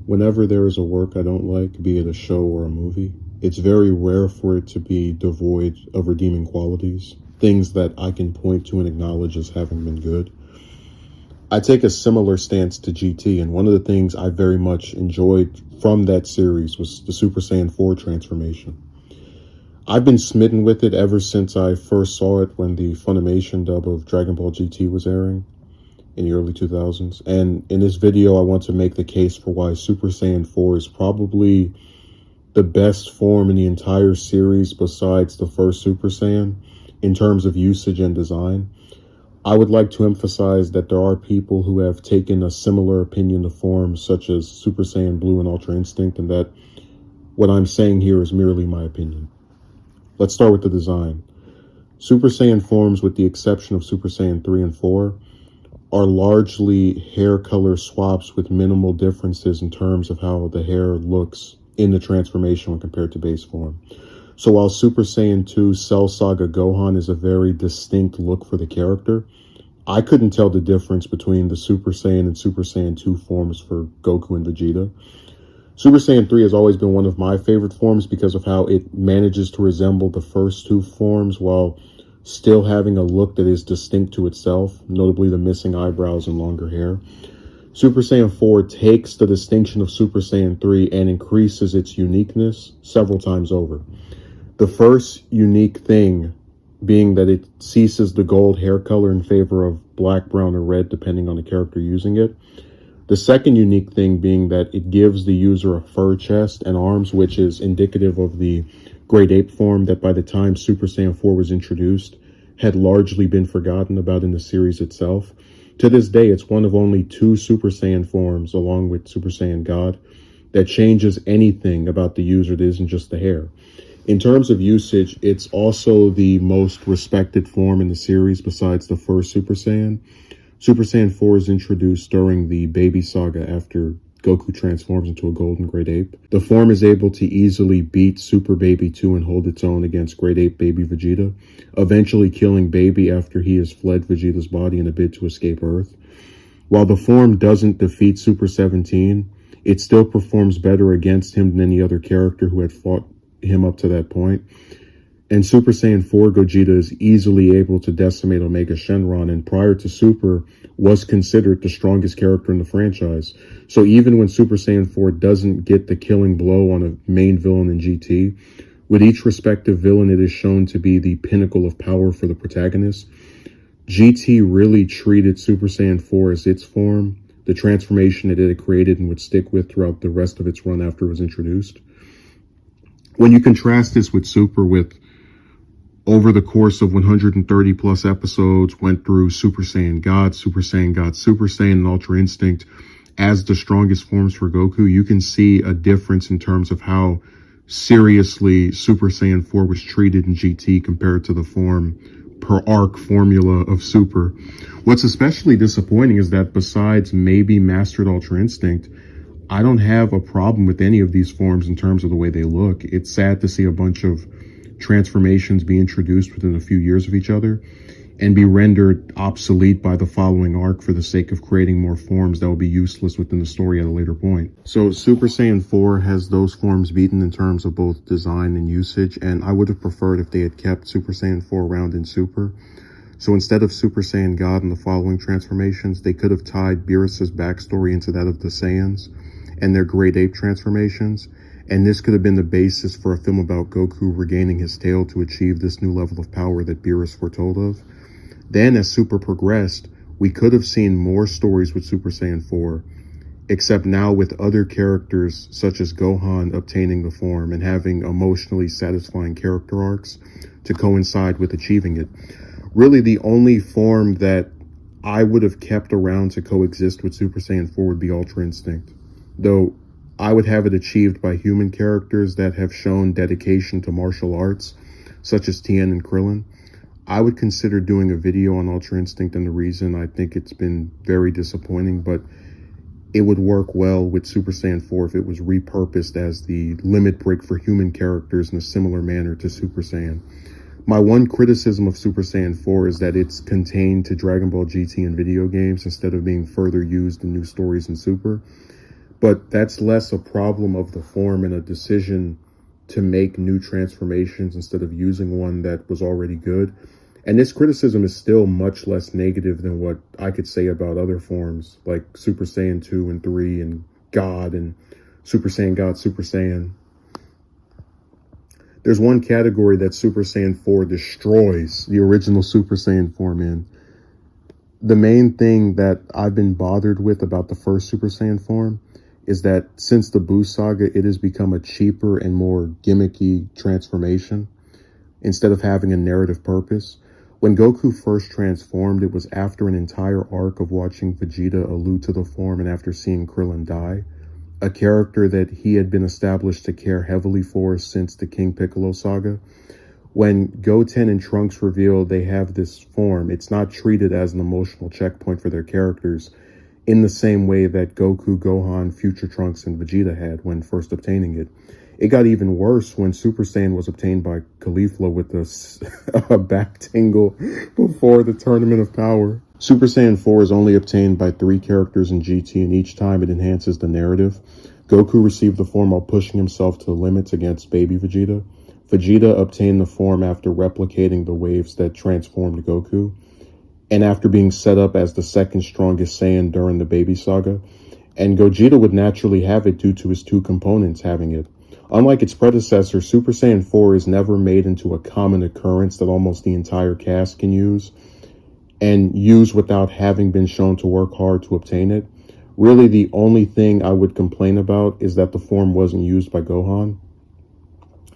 Whenever there is a work I don't like, be it a show or a movie, it's very rare for it to be devoid of redeeming qualities, things that I can point to and acknowledge as having been good. I take a similar stance to GT, and one of the things I very much enjoyed from that series was the Super Saiyan 4 transformation. I've been smitten with it ever since I first saw it when the Funimation dub of Dragon Ball GT was airing in the early 2000s. And in this video, I want to make the case for why Super Saiyan 4 is probably the best form in the entire series besides the first Super Saiyan in terms of usage and design. I would like to emphasize that there are people who have taken a similar opinion of forms such as Super Saiyan Blue and Ultra Instinct, and that what I'm saying here is merely my opinion. Let's start with the design. Super Saiyan forms, with the exception of Super Saiyan 3 and 4, are largely hair color swaps with minimal differences in terms of how the hair looks in the transformation when compared to base form. So while Super Saiyan 2 Cell Saga Gohan is a very distinct look for the character, I couldn't tell the difference between the Super Saiyan and Super Saiyan 2 forms for Goku and Vegeta. Super Saiyan 3 has always been one of my favorite forms because of how it manages to resemble the first two forms while still having a look that is distinct to itself, notably the missing eyebrows and longer hair. Super Saiyan 4 takes the distinction of Super Saiyan 3 and increases its uniqueness several times over. The first unique thing being that it ceases the gold hair color in favor of black, brown, or red, depending on the character using it. The second unique thing being that it gives the user a fur chest and arms, which is indicative of the Great Ape form that by the time Super Saiyan 4 was introduced had largely been forgotten about in the series itself. To this day, it's one of only two Super Saiyan forms, along with Super Saiyan God, that changes anything about the user that isn't just the hair. In terms of usage, it's also the most respected form in the series besides the first Super Saiyan. Super Saiyan 4 is introduced during the Baby Saga after Goku transforms into a golden Great Ape. The form is able to easily beat Super Baby 2 and hold its own against Great Ape Baby Vegeta, eventually killing Baby after he has fled Vegeta's body in a bid to escape Earth. While the form doesn't defeat Super 17, it still performs better against him than any other character who had fought him up to that point. And Super Saiyan 4 Gogeta is easily able to decimate Omega Shenron, and prior to Super was considered the strongest character in the franchise. So even when Super Saiyan 4 doesn't get the killing blow on a main villain in GT, with each respective villain it is shown to be the pinnacle of power for the protagonist. GT really treated Super Saiyan 4 as its form, the transformation that it had created and would stick with throughout the rest of its run after it was introduced. When you contrast this with Super, with over the course of 130 plus episodes, went through Super Saiyan God, Super Saiyan God, Super Saiyan, and Ultra Instinct as the strongest forms for Goku, you can see a difference in terms of how seriously Super Saiyan 4 was treated in GT compared to the form per arc formula of Super. What's especially disappointing is that besides maybe Mastered Ultra Instinct, I don't have a problem with any of these forms in terms of the way they look. It's sad to see a bunch of transformations be introduced within a few years of each other and be rendered obsolete by the following arc for the sake of creating more forms that will be useless within the story at a later point. So Super Saiyan 4 has those forms beaten in terms of both design and usage, and I would have preferred if they had kept Super Saiyan 4 around in Super. So instead of Super Saiyan God and the following transformations, they could have tied Beerus's backstory into that of the Saiyans and their Great Ape transformations, and this could have been the basis for a film about Goku regaining his tail to achieve this new level of power that Beerus foretold of. Then, as Super progressed, we could have seen more stories with Super Saiyan 4, except now with other characters such as Gohan obtaining the form and having emotionally satisfying character arcs to coincide with achieving it. Really, the only form that I would have kept around to coexist with Super Saiyan 4 would be Ultra Instinct, though I would have it achieved by human characters that have shown dedication to martial arts, such as Tien and Krillin. I would consider doing a video on Ultra Instinct and the reason. I think it's been very disappointing, but it would work well with Super Saiyan 4 if it was repurposed as the limit break for human characters in a similar manner to Super Saiyan. My one criticism of Super Saiyan 4 is that it's contained to Dragon Ball GT and video games instead of being further used in new stories in Super. But that's less a problem of the form and a decision to make new transformations instead of using one that was already good. And this criticism is still much less negative than what I could say about other forms like Super Saiyan 2 and 3 and God and Super Saiyan God, Super Saiyan. There's one category that Super Saiyan 4 destroys the original Super Saiyan form in. The main thing that I've been bothered with about the first Super Saiyan form is that since the Buu saga, it has become a cheaper and more gimmicky transformation instead of having a narrative purpose. When Goku first transformed, it was after an entire arc of watching Vegeta allude to the form and after seeing Krillin die, a character that he had been established to care heavily for since the King Piccolo saga. When Goten and Trunks reveal they have this form, it's not treated as an emotional checkpoint for their characters in the same way that Goku, Gohan, Future Trunks, and Vegeta had when first obtaining it. It got even worse when Super Saiyan was obtained by Caulifla with a back tingle before the Tournament of Power. Super Saiyan 4 is only obtained by 3 characters in GT, and each time it enhances the narrative. Goku received the form while pushing himself to the limits against baby Vegeta. Vegeta obtained the form after replicating the waves that transformed Goku, and after being set up as the second strongest Saiyan during the baby saga. And Gogeta would naturally have it due to his 2 components having it. Unlike its predecessor, Super Saiyan 4 is never made into a common occurrence that almost the entire cast can use, and use without having been shown to work hard to obtain it. Really, the only thing I would complain about is that the form wasn't used by Gohan.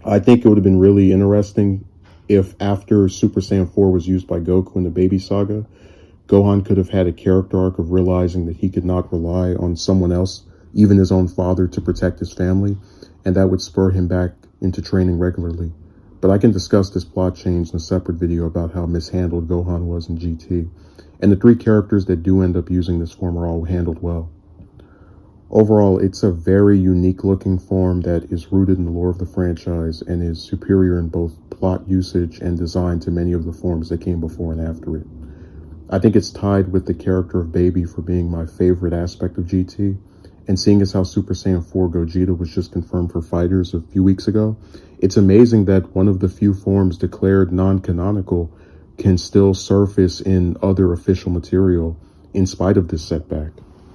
I think it would have been really interesting if after Super Saiyan 4 was used by Goku in the Baby Saga, Gohan could have had a character arc of realizing that he could not rely on someone else, even his own father, to protect his family, and that would spur him back into training regularly. But I can discuss this plot change in a separate video about how mishandled Gohan was in GT. And the 3 characters that do end up using this form are all handled well. Overall, it's a very unique looking form that is rooted in the lore of the franchise and is superior in both plot usage and design to many of the forms that came before and after it. I think it's tied with the character of Baby for being my favorite aspect of GT. And seeing as how Super Saiyan 4 Gogeta was just confirmed for fighters a few weeks ago, it's amazing that one of the few forms declared non-canonical can still surface in other official material in spite of this setback.